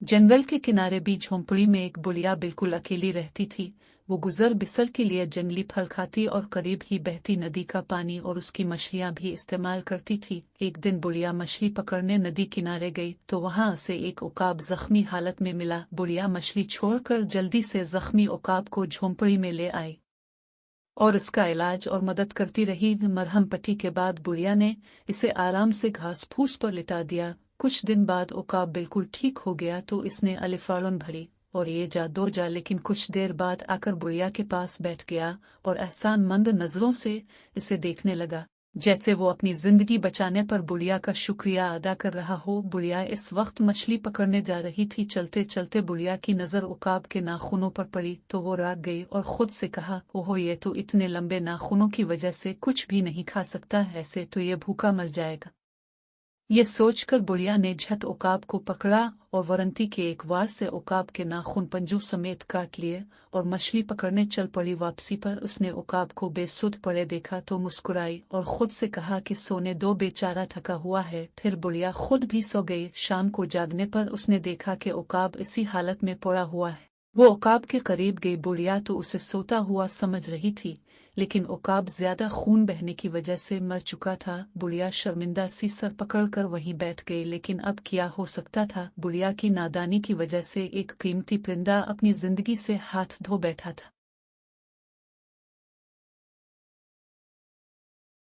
जंगल के किनारे भी झोंपड़ी में एक बुढ़िया बिल्कुल अकेली रहती थी। वो गुजर बिसर के लिए जंगली फल खाती और करीब ही बहती नदी का पानी और उसकी मछलियां भी इस्तेमाल करती थी। एक दिन बुढ़िया मछली पकड़ने नदी किनारे गई तो वहां से एक उकाब जख्मी हालत में मिला। बुढ़िया मछली छोड़कर जल्दी से जख्मी उकाब को झोंपड़ी में ले आई और उसका इलाज और मदद करती रही। मरहम पट्टी के बाद बुढ़िया ने इसे आराम से घास फूस पर लिटा दिया। कुछ दिन बाद उकाब बिल्कुल ठीक हो गया तो इसने अलिफाड़न भरी और ये जा दो जा, लेकिन कुछ देर बाद आकर बुढ़िया के पास बैठ गया और एहसानमंद नजरों से इसे देखने लगा, जैसे वो अपनी जिंदगी बचाने पर बुढ़िया का शुक्रिया अदा कर रहा हो। बुढ़िया इस वक्त मछली पकड़ने जा रही थी। चलते चलते बुढ़िया की नजर उकाब के नाखूनों पर पड़ी तो वो राग गई और खुद से कहा, ओहो, ये तो इतने लंबे नाखूनों की वजह से कुछ भी नहीं खा सकता, ऐसे तो ये भूखा मर जाएगा। ये सोचकर बुढ़िया ने झट उकाब को पकड़ा और वारंटी के एक वार से उकाब के नाखून पंजों समेत काट लिए और मछली पकड़ने चल पड़ी। वापसी पर उसने उकाब को बेसुध पड़े देखा तो मुस्कुराई और खुद से कहा कि सोने दो, बेचारा थका हुआ है। फिर बुढ़िया खुद भी सो गई। शाम को जागने पर उसने देखा कि उकाब इसी हालत में पड़ा हुआ है। वो उकाब के करीब गई। बुढ़िया तो उसे सोता हुआ समझ रही थी, लेकिन उकाब ज्यादा खून बहने की वजह से मर चुका था। बुढ़िया शर्मिंदा सी सर पकड़कर वहीं बैठ गई, लेकिन अब क्या हो सकता था। बुढ़िया की नादानी की वजह से एक कीमती परिंदा अपनी जिंदगी से हाथ धो बैठा था।